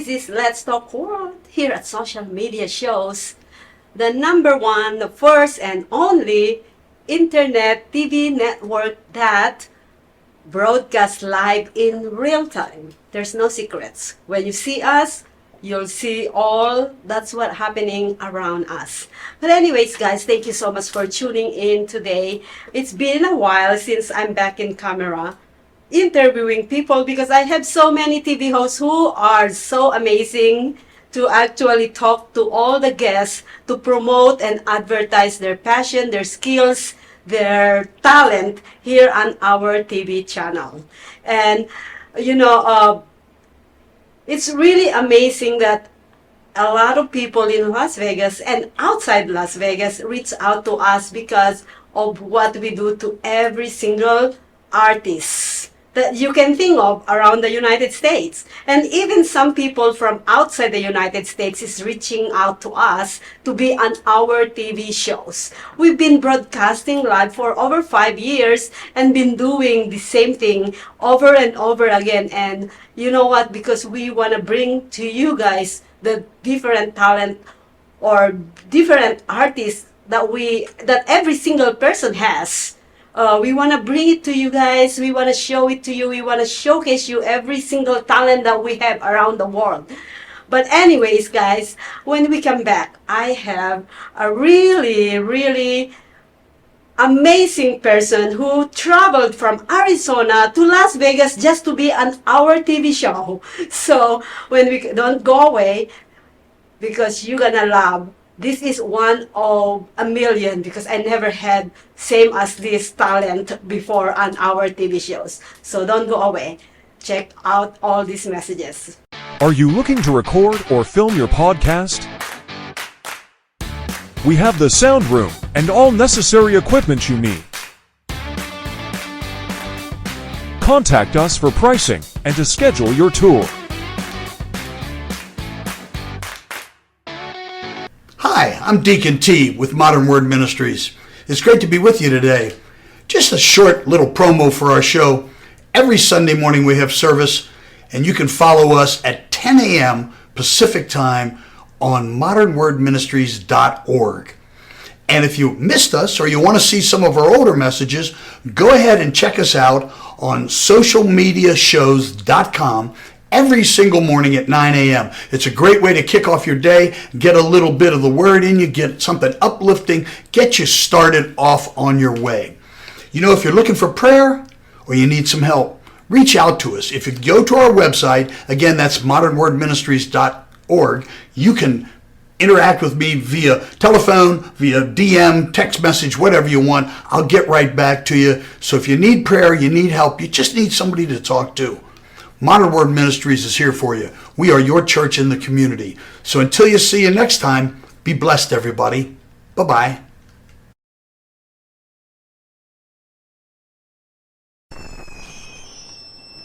is Let's Talk World here at Social Media Shows, the number one, the first and only internet TV network that broadcasts live in real time. There's no secrets. When you see us, you'll see all that's what happening around us. But anyways, guys, thank you so much for tuning in today. It's been a while since I'm back in camera interviewing people because I have so many TV hosts who are so amazing to actually talk to all the guests to promote and advertise their passion, their skills, their talent here on our TV channel. And it's really amazing that a lot of people in Las Vegas and outside Las Vegas reach out to us because of what we do to every single artist that you can think of around the United States. And even some people from outside the United States is reaching out to us to be on our TV shows. We've been broadcasting live for over 5 years and been doing the same thing over and over again. And you know what? Because we want to bring to you guys the different talent or different artists that every single person has. We want to bring it to you guys. We want to show it to you. We want to showcase you every single talent that we have around the world. But anyways, guys, when we come back, I have a really, really amazing person who traveled from Arizona to Las Vegas just to be on our TV show. So when we don't go away, because you're gonna love. This is one of a million because I never had same as this talent before on our TV shows. So don't go away. Check out all these messages. Are you looking to record or film your podcast? We have the sound room and all necessary equipment you need. Contact us for pricing and to schedule your tour. Hi, I'm Deacon T with Modern Word Ministries. It's great to be with you today. Just a short little promo for our show. Every Sunday morning we have service, and you can follow us at 10 a.m. Pacific Time on modernwordministries.org. And if you missed us or you want to see some of our older messages, go ahead and check us out on socialmediashows.com every single morning at 9 a.m. It's a great way to kick off your day, get a little bit of the word in you, get something uplifting, get you started off on your way. You know, if you're looking for prayer or you need some help, reach out to us. If you go to our website, again, that's modernwordministries.org, you can interact with me via telephone, via DM, text message, whatever you want. I'll get right back to you. So if you need prayer, you need help, you just need somebody to talk to, Modern Word Ministries is here for you. We are your church in the community. So until you see you next time, be blessed, everybody. Bye-bye.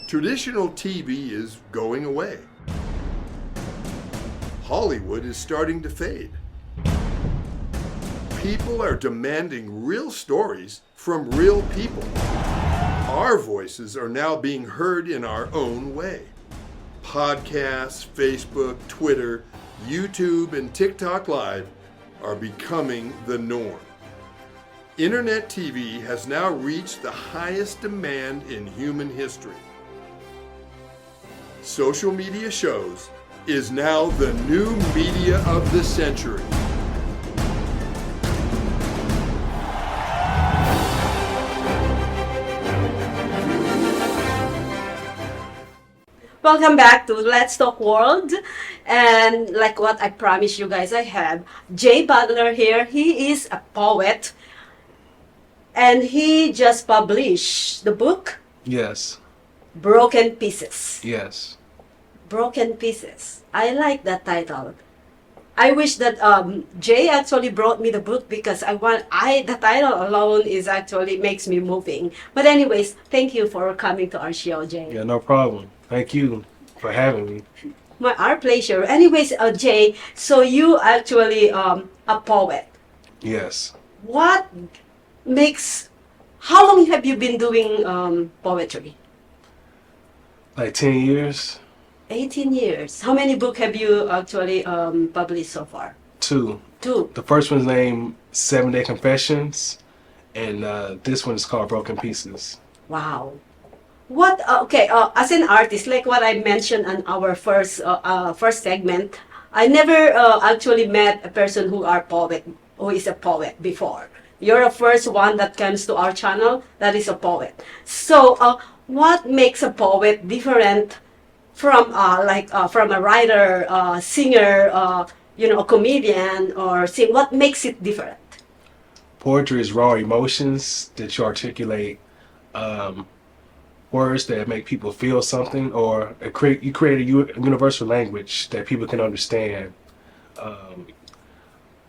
Traditional TV is going away. Hollywood is starting to fade. People are demanding real stories from real people. Our voices are now being heard in our own way. Podcasts, Facebook, Twitter, YouTube, and TikTok Live are becoming the norm. Internet TV has now reached the highest demand in human history. Social media shows is now the new media of the century. Welcome back to Let's Talk World. And like what I promised you guys, I have Jay Butler here. He is a poet. And he just published the book. Yes. Broken Pieces. Yes. Broken Pieces. I like that title. I wish that Jay actually brought me the book because the title alone is actually makes me moving. But anyways, thank you for coming to our show, Jay. Yeah, no problem. Thank you for having me. Our pleasure. Anyways, Jay, so you actually a poet. Yes. How long have you been doing poetry? Like 10 years. 18 years. How many books have you actually published so far? 2. Two. The first one's named 7-Day Confessions, and this one is called Broken Pieces. Wow. What? Okay. As an artist, like what I mentioned on our first segment, I never actually met a person who is a poet before. You're the first one that comes to our channel that is a poet. So, what makes a poet different from from a writer, singer, a comedian, or sing? What makes it different? Poetry is raw emotions that you articulate, words that make people feel something, or you create a universal language that people can understand.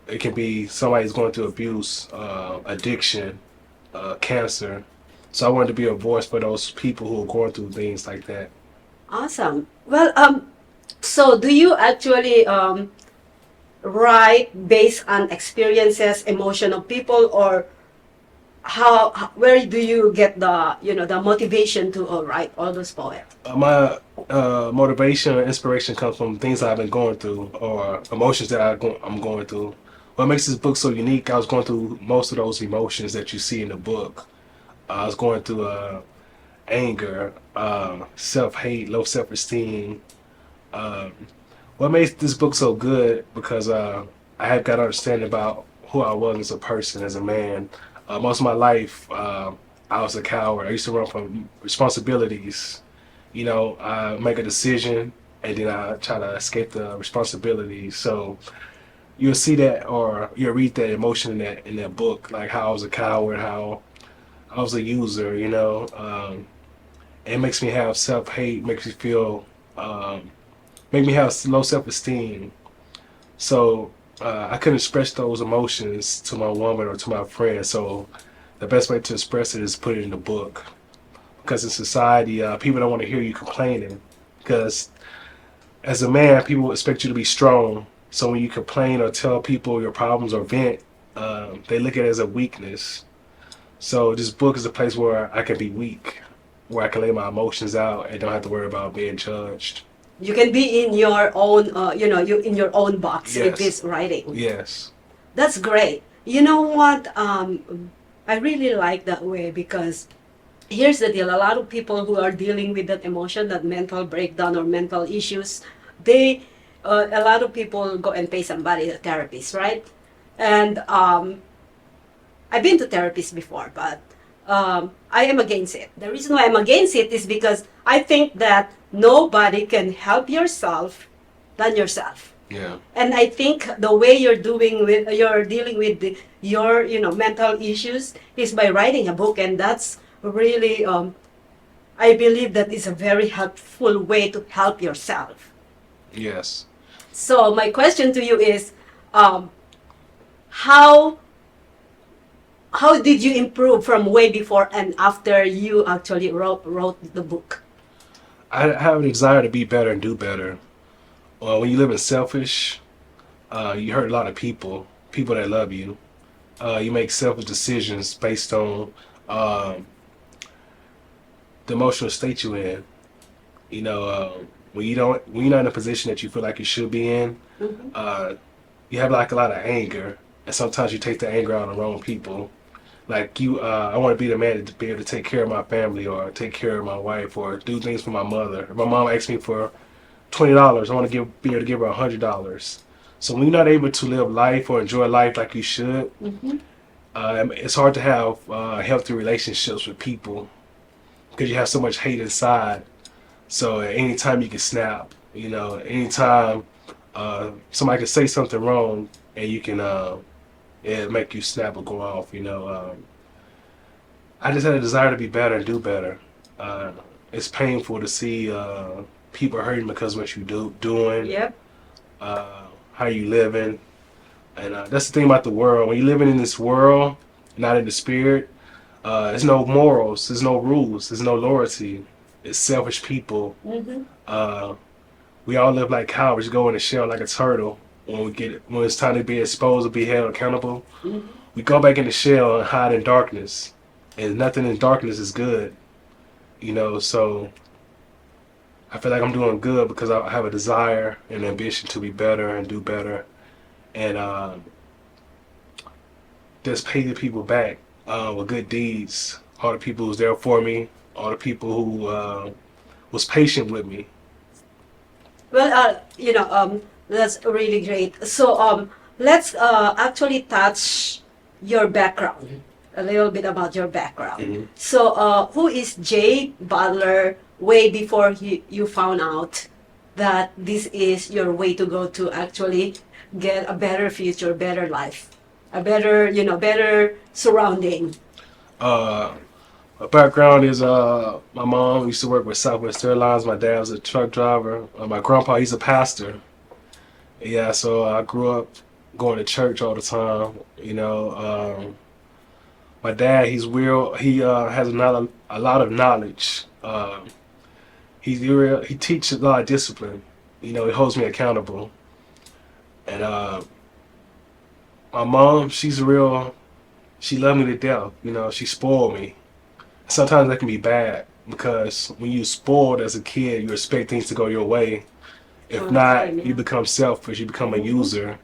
It can be somebody's going through abuse, addiction, cancer. So I wanted to be a voice for those people who are going through things like that. Awesome. Well, so do you actually write based on experiences, emotion of people, or where do you get the motivation to write all those poems? My motivation and inspiration comes from things I've been going through or emotions that I'm going through. What makes this book so unique, I was going through most of those emotions that you see in the book. I was going through anger, self-hate, low self-esteem. What makes this book so good, because I have got understanding about who I was as a person, as a man. Most of my life, I was a coward. I used to run from responsibilities. I make a decision and then I try to escape the responsibilities. So you'll see that, or you'll read that emotion in that book, like how I was a coward, how I was a user. It makes me have self-hate, makes me feel, make me have low self-esteem. So I couldn't express those emotions to my woman or to my friend. So the best way to express it is put it in the book. Because in society, people don't want to hear you complaining. Because as a man, people expect you to be strong. So when you complain or tell people your problems or vent, they look at it as a weakness. So this book is a place where I can be weak, where I can lay my emotions out and don't have to worry about being judged. You can be in your own, you in your own box with Yes. this writing. Yes. That's great. You know what? I really like that way, because here's the deal. A lot of people who are dealing with that emotion, that mental breakdown or mental issues, a lot of people go and pay somebody, a therapist, right? And I've been to therapists before, but I am against it. The reason why I'm against it is because I think that nobody can help yourself than yourself. Yeah. And I think the way you're dealing with your mental issues is by writing a book, and that's really I believe that is a very helpful way to help yourself. Yes. So my question to you is, how did you improve from way before and after you actually wrote the book? I have a desire to be better and do better. When you live in selfish, you hurt a lot of people that love you. You make selfish decisions based on the emotional state you're in. When you're not in a position that you feel like you should be in, you have like a lot of anger, and sometimes you take the anger out on the wrong people. Like I want to be the man to be able to take care of my family, or take care of my wife, or do things for my mother. If my mom asks me for $20, I want to be able to give her $100. So when you're not able to live life or enjoy life like you should, it's hard to have healthy relationships with people, because you have so much hate inside. So at any time you can snap. Anytime somebody can say something wrong, and you can it'll make you snap or go off. I just had a desire to be better and do better. It's painful to see people hurting because of what you doing. Yep. How you living. And that's the thing about the world. When you're living in this world, not in the spirit, there's no morals, there's no rules, there's no loyalty. It's selfish people. We all live like cowards, go in a shell like a turtle. When it's time to be exposed or be held accountable, we go back in the shell and hide in darkness. And nothing in darkness is good. So I feel like I'm doing good because I have a desire and ambition to be better and do better, and just pay the people back with good deeds. All the people who's there for me, all the people who was patient with me. Well, that's really great. So, let's actually touch your background, a little bit about your background. Mm-hmm. So, who is Jay Butler way before you found out that this is your way to go to actually get a better future, better life, a better, better surrounding? My background is my mom used to work with Southwest Airlines. My dad was a truck driver. My grandpa, he's a pastor. Yeah, so I grew up going to church all the time. My dad, he's real. He has a lot of knowledge. He teaches a lot of discipline. He holds me accountable. And my mom, she's real. She loved me to death. She spoiled me. Sometimes that can be bad because when you're spoiled as a kid, you expect things to go your way. If not, you become selfish. You become a user.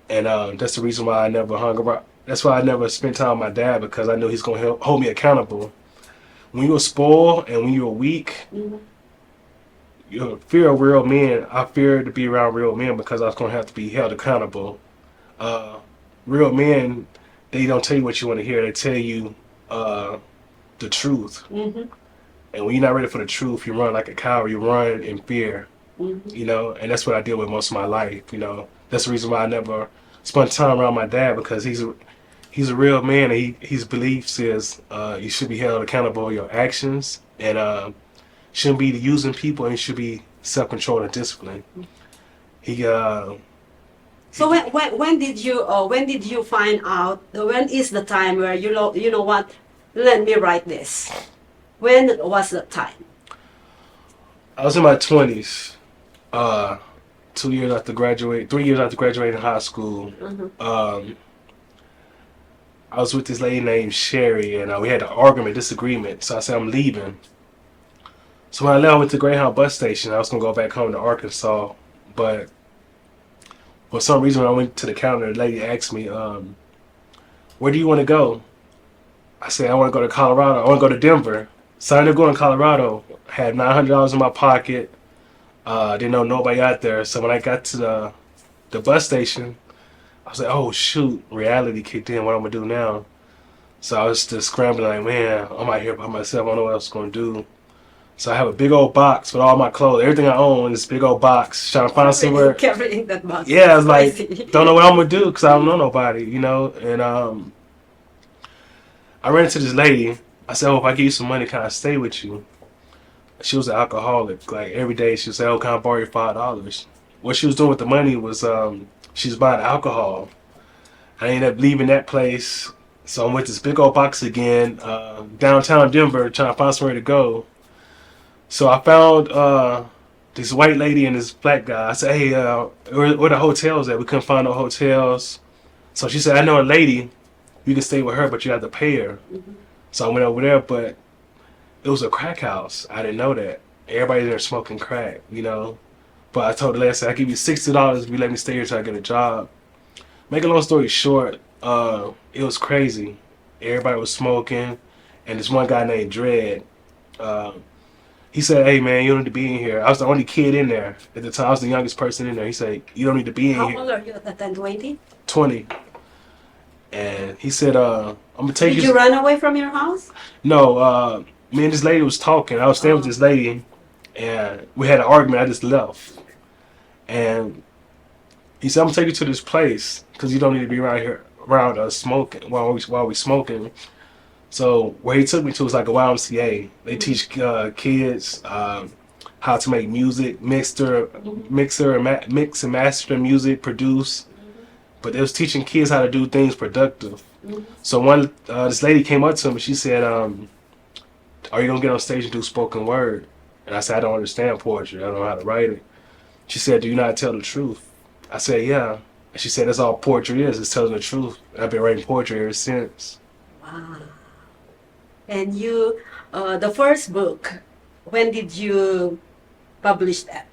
And that's the reason why I never hung around. That's why I never spent time with my dad, because I knew he's going to hold me accountable. When you were spoiled and when you were weak, you fear of real men. I feared to be around real men because I was going to have to be held accountable. Real men, they don't tell you what you want to hear. They tell you the truth. And when you're not ready for the truth, you run like a coward. You run in fear. And that's what I deal with most of my life. That's the reason why I never spent time around my dad, because he's a real man, and his beliefs is you should be held accountable for your actions, and shouldn't be using people, and you should be self-controlled and disciplined. So when did you find out? When is the time where you know what? Let me write this. When was the time? I was in my 20s. 3 years after graduating high school. I was with this lady named Sherry, and we had an disagreement. So I said, I'm leaving. So when I left, I went to Greyhound bus station. I was going to go back home to Arkansas. But for some reason, when I went to the counter, the lady asked me, where do you want to go? I said, I want to go to Colorado. I want to go to Denver. So I ended up going to Colorado. Had $900 in my pocket. Didn't know nobody out there. So when I got to the bus station, I was like, oh shoot, reality kicked in. What I'm gonna do now? So I was just scrambling, like, man, I'm out here by myself. I don't know what else I'm gonna do. So I have a big old box with all my clothes, everything I own in this big old box, trying to find somewhere. Carrying that box. Yeah, I was like, don't know what I'm gonna do because I don't know nobody, And I ran into this lady. I said, oh, if I give you some money, can I stay with you? She was an alcoholic. Like every day she would say, oh, can I borrow you $5? What she was doing with the money was she was buying alcohol. I ended up leaving that place. So I'm with this big old box again, downtown Denver, trying to find somewhere to go. So I found this white lady and this black guy. I said, hey, where the hotels at? We couldn't find no hotels. So she said, I know a lady. You can stay with her, but you have to pay her. So I went over there, but it was a crack house. I didn't know that. Everybody there smoking crack, But I told the lady, I said, I'll give you $60 if you let me stay here till I get a job. Make a long story short, it was crazy. Everybody was smoking, and this one guy named Dredd, he said, hey man, you don't need to be in here. I was the only kid in there. At the time, I was the youngest person in there. He said, you don't need to be in here. How old are you at that time, 20? 20. And he said, I'm going to take you. Did you run away from your house? No, me and this lady was talking. I was staying with this lady, and we had an argument. I just left. And he said, I'm going to take you to this place because you don't need to be around us smoking while we smoking. So where he took me to was like a YMCA. They teach kids how to make music, mix and master music, produce. But they was teaching kids how to do things productive. So this lady came up to me. She said, are you going to get on stage and do spoken word? And I said, I don't understand poetry. I don't know how to write it. She said, do you not tell the truth? I said, yeah. And she said, that's all poetry is telling the truth. And I've been writing poetry ever since. Wow. And you, the first book, when did you publish that?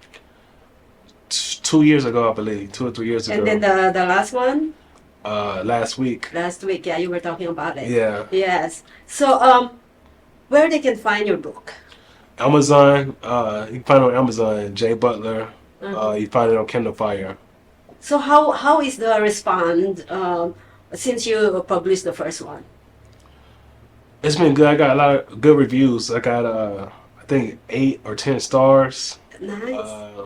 2 years ago, I believe, 2 or 3 years ago. And then the last one? Last week. Last week, yeah, you were talking about it. Yeah. Yes. So, where they can find your book? Amazon. You can find it on Amazon. J Butler. You find it on Kindle Fire. So how is the response since you published the first one? It's been good. I got a lot of good reviews. I got I think 8 or 10 stars. Nice.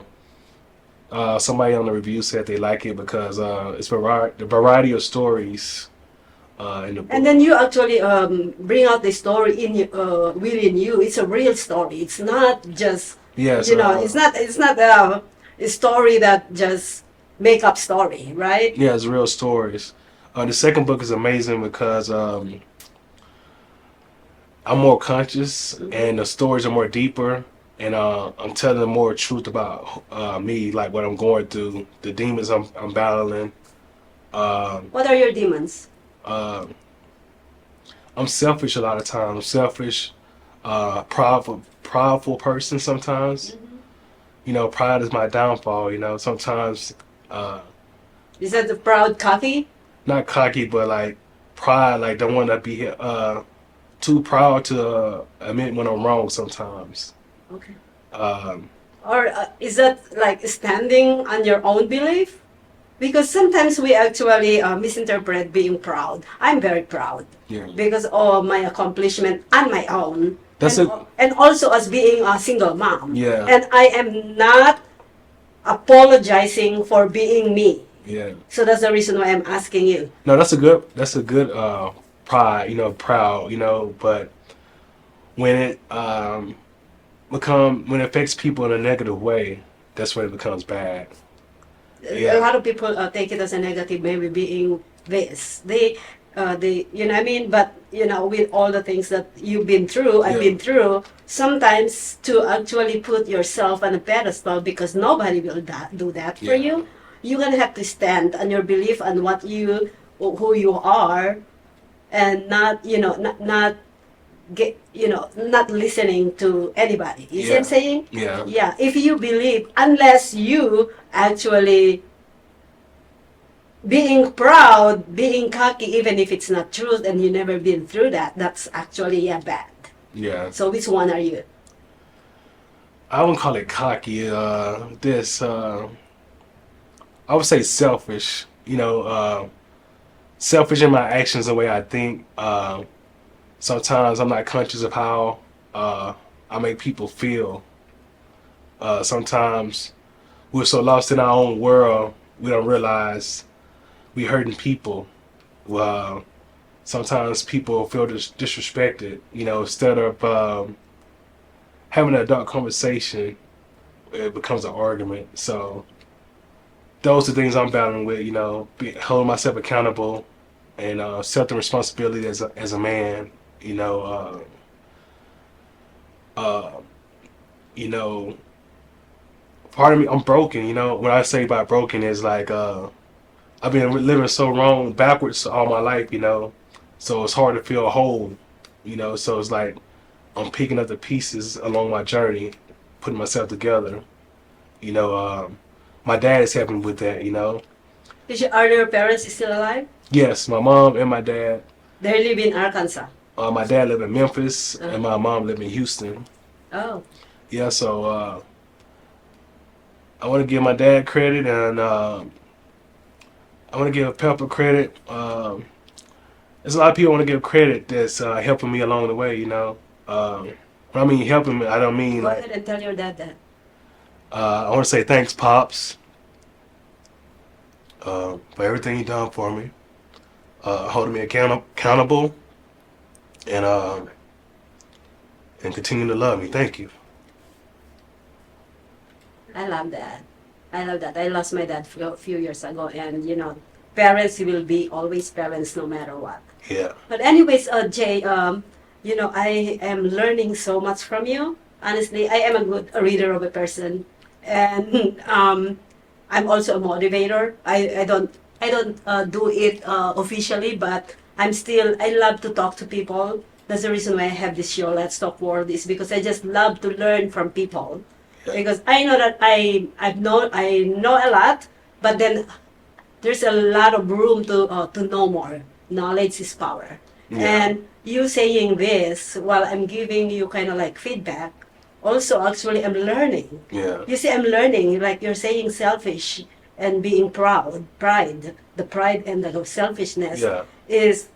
Somebody on the review said they like it because it's the variety of stories in the book. And then you actually bring out the story within you. It's a real story. It's not just Yes, it's not a story that just make up story, right? yeah, it's real stories. The second book is amazing because I'm more conscious and the stories are more deeper, and I'm telling more truth about me, like what I'm going through, the demons I'm battling. What are your demons? I'm selfish a lot of times. I'm selfish, prideful person sometimes. You know, pride is my downfall. You know, sometimes Is that the proud cocky? not cocky, but like pride, like don't want to be too proud to admit when I'm wrong sometimes. Okay. Um, Or is that like standing on your own belief? Because sometimes we actually misinterpret being proud. I'm very proud yeah, because of my accomplishment on my own. That's and also as being a single mom. Yeah. And I am not apologizing for being me. yeah. So that's the reason why I'm asking you. No, that's a good pride, you know, proud, you know, but when it when it affects people in a negative way, that's when it becomes bad. Yeah. A lot of people take it as a negative, maybe being this. They, you know what I mean? But, you know, with all the things that you've been through, I've Yeah. been through, sometimes to actually put yourself on a pedestal because nobody will do that for Yeah. you. You're going to have to stand on your belief on what who you are and not, you know, not get, you know, not listening to anybody. You see what I'm Yeah. saying? Yeah. Yeah, if you believe, unless you actually being proud, being cocky, even if it's not truth and you never been through that, that's actually bad. Yeah. So which one are you? I wouldn't call it cocky. I would say selfish. You know, selfish in my actions, the way I think. Sometimes I'm not conscious of how I make people feel. Sometimes we're so lost in our own world, we don't realize we hurting people. Sometimes people feel disrespected. You know, instead of having an adult conversation, it becomes an argument. So those are things I'm battling with. You know, holding myself accountable and accepting responsibility as a man. You know, you know, part of me, I'm broken. You know, what I say about broken is like I've been living so wrong backwards all my life. You know, so it's hard to feel whole. You know, so it's like I'm picking up the pieces along my journey, putting myself together. You know, my dad is helping with that. You know. Are your parents still alive? Yes, my mom and my dad. They live in Arkansas. My dad lived in Memphis and my mom lived in Houston. Oh. Yeah, so I want to give my dad credit and I want to give Pepper credit. There's a lot of people I want to give credit that's helping me along the way, you know. When I mean helping me, I don't mean Go like... ahead and tell your dad that. I want to say thanks, Pops, for everything you done for me, holding me accountable, and continue to love me. Thank you. I love that. I love that. I lost my dad a few years ago, and you know, parents will be always parents no matter what. Yeah. But anyways, Jay, you know, I am learning so much from you. Honestly, I am a good reader of a person, and I'm also a motivator. I don't do it officially, but I love to talk to people. That's the reason why I have this show, Let's Talk World, is because I just love to learn from people. because I know that I know a lot, but then there's a lot of room to know more. Knowledge is power. Yeah. And you saying this while I'm giving you kind of like feedback, also actually I'm learning. Yeah. You see, I'm learning, like you're saying selfish and being pride, the pride and the selfishness Yeah. is,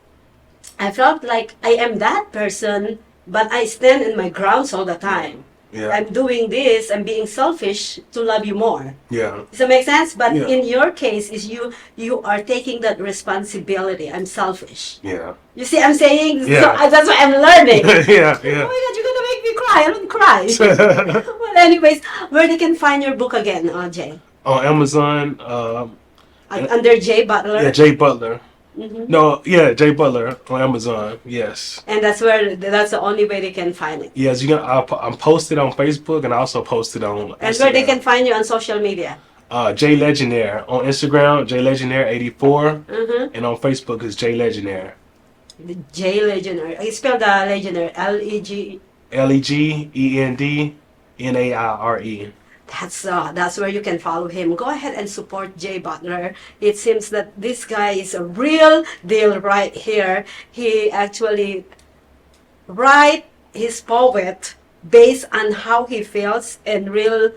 I felt like I am that person, but I stand in my grounds all the time. Yeah. I'm doing this, I'm being selfish to love you more. Yeah. Does that make sense? But Yeah. in your case, is you are taking that responsibility. I'm selfish. Yeah. You see, I'm saying, Yeah. so that's what I'm learning. Yeah. Oh Yeah. my God, you're gonna make me cry. I don't cry. Well, anyways, where they can find your book again, Jay? On Amazon, Under Jay Butler. yeah, Jay Butler. Mhm. No, yeah, Jay Butler on Amazon. Yes. And that's the only way they can find it. Yes, you can. I'm posted on Facebook and I also posted on Instagram. And where they can find you on social media. Jay Legendary on Instagram, Jay Legendary 84, Mm-hmm. and on Facebook is Jay Legendary. The Jay Legendary. I spelled the Legendary. Leg. LEGENDNAIRE. That's where you can follow him. Go ahead and support Jay Butler. It seems that this guy is a real deal right here. He actually write his poet based on how he feels and real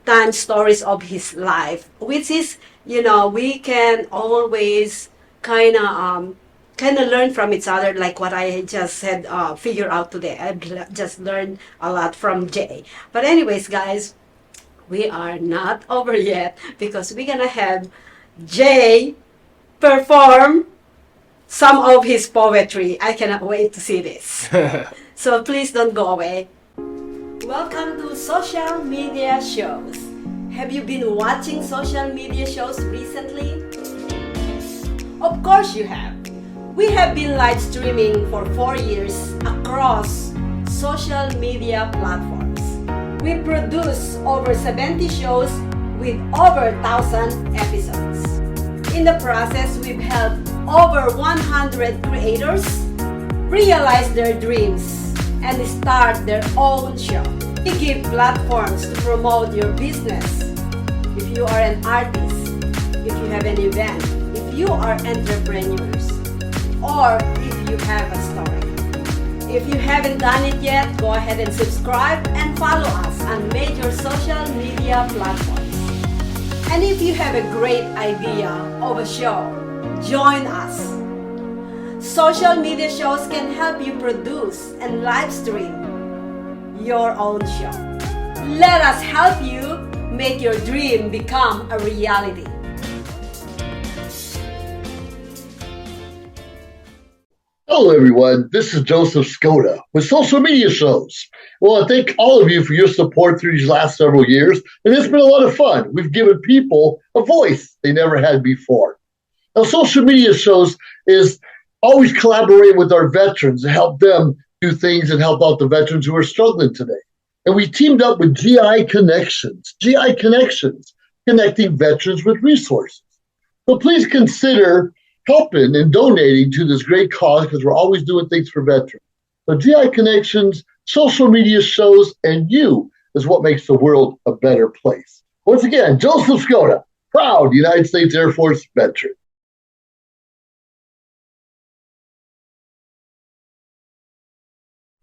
time stories of his life, which is, we can always kind of learn from each other, like what I just said, figure out today. I just learned a lot from Jay. But anyways, guys, we are not over yet because we're gonna have Jay perform some of his poetry. I cannot wait to see this. So please don't go away. Welcome to social media shows. Have you been watching social media shows recently? Of course you have. We have been live streaming for 4 years across social media platforms. We produce over 70 shows with over 1,000 episodes. In the process, we've helped over 100 creators realize their dreams and start their own show. We give platforms to promote your business. If you are an artist, if you have an event, if you are entrepreneurs, or if you have a story. If you haven't done it yet, go ahead and subscribe and follow us on major social media platforms. And if you have a great idea of a show, join us. Social media shows can help you produce and live stream your own show. Let us help you make your dream become a reality. Hello, everyone. This is Joseph Skoda with Social Media Shows. Well, I thank all of you for your support through these last several years, and it's been a lot of fun. We've given people a voice they never had before. Now, Social Media Shows is always collaborating with our veterans to help them do things and help out the veterans who are struggling today. And we teamed up with GI Connections, connecting veterans with resources. So please consider helping and donating to this great cause because we're always doing things for veterans. So GI Connections, Social Media Shows, and you is what makes the world a better place. Once again, Joseph Skoda, proud United States Air Force veteran.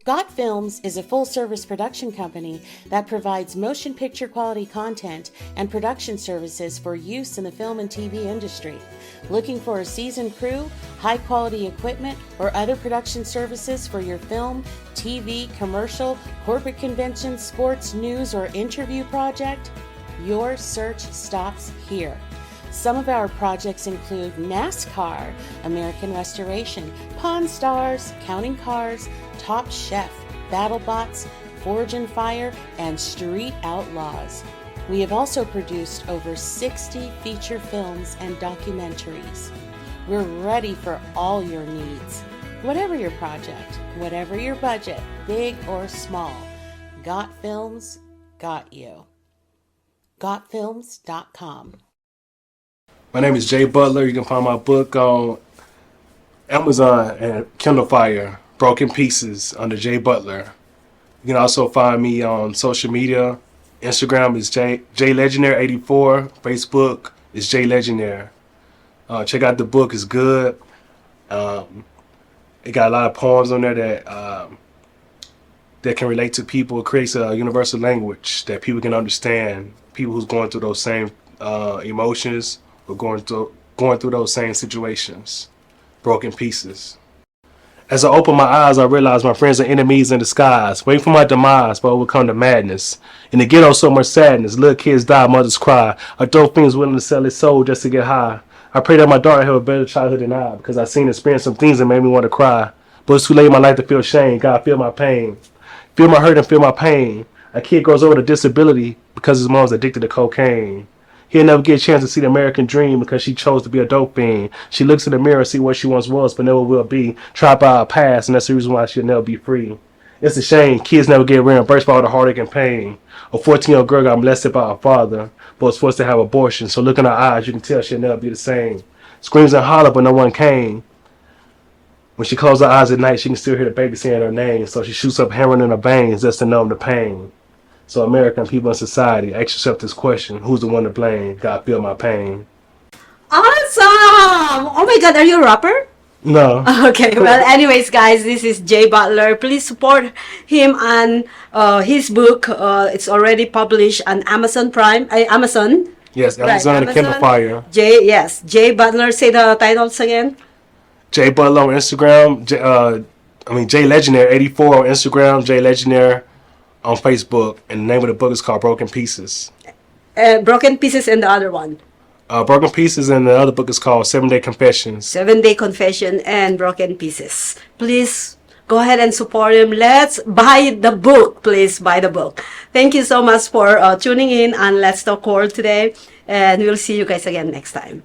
Got Films is a full-service production company that provides motion picture quality content and production services for use in the film and TV industry. Looking for a seasoned crew, high-quality equipment, or other production services for your film, TV, commercial, corporate convention, sports, news, or interview project? Your search stops here. Some of our projects include NASCAR, American Restoration, Pawn Stars, Counting Cars, Top Chef, BattleBots, Forge and Fire, and Street Outlaws. We have also produced over 60 feature films and documentaries. We're ready for all your needs. Whatever your project, whatever your budget, big or small, Got Films got you. GotFilms.com. My name is Jay Butler. You can find my book on Amazon and Kindle Fire, Broken Pieces, under Jay Butler. You can also find me on social media, Instagram is JLegendary84. Facebook is JLegendary. Check out the book; it's good. It got a lot of poems on there that can relate to people. It creates a universal language that people can understand. People who's going through those same emotions or going through those same situations. Broken pieces. As I open my eyes, I realize my friends are enemies in disguise, waiting for my demise, but overcome the madness. In the ghetto, so much sadness. Little kids die, mothers cry. A dope fiend's willing to sell his soul just to get high. I pray that my daughter have a better childhood than I, because I've seen experience some things that made me want to cry. But it's too late in my life to feel shame. God, feel my pain. Feel my hurt and feel my pain. A kid grows over with a disability because his mom's addicted to cocaine. He'll never get a chance to see the American dream because she chose to be a dope fiend. She looks in the mirror and see what she once was but never will be. Trapped by her past, and that's the reason why she'll never be free. It's a shame. Kids never get reimbursed for all the heartache and pain. A 14-year-old girl got molested by her father, but was forced to have abortion. So look in her eyes, you can tell she'll never be the same. Screams and holler, but no one came. When she closed her eyes at night, she can still hear the baby saying her name. So she shoots up heroin in her veins just to numb the pain. So American people in society, ask yourself this question: who's the one to blame? God, feel my pain. Awesome! Oh my God, are you a rapper? No. Okay, well, anyways, guys, this is Jay Butler. Please support him on his book. It's already published on Amazon Prime. Amazon. Yes, Amazon and Kindle Fire. Jay Butler. Say the titles again. Jay Butler on Instagram. Jay Legendary 84 on Instagram. Jay Legendary on Facebook, and the name of the book is called Broken Pieces. Broken Pieces and the other one. Broken Pieces, and the other book is called 7-Day Confessions. 7-Day Confession and Broken Pieces. Please go ahead and support him. Let's buy the book. Please buy the book. Thank you so much for tuning in on Let's Talk World today, and we'll see you guys again next time.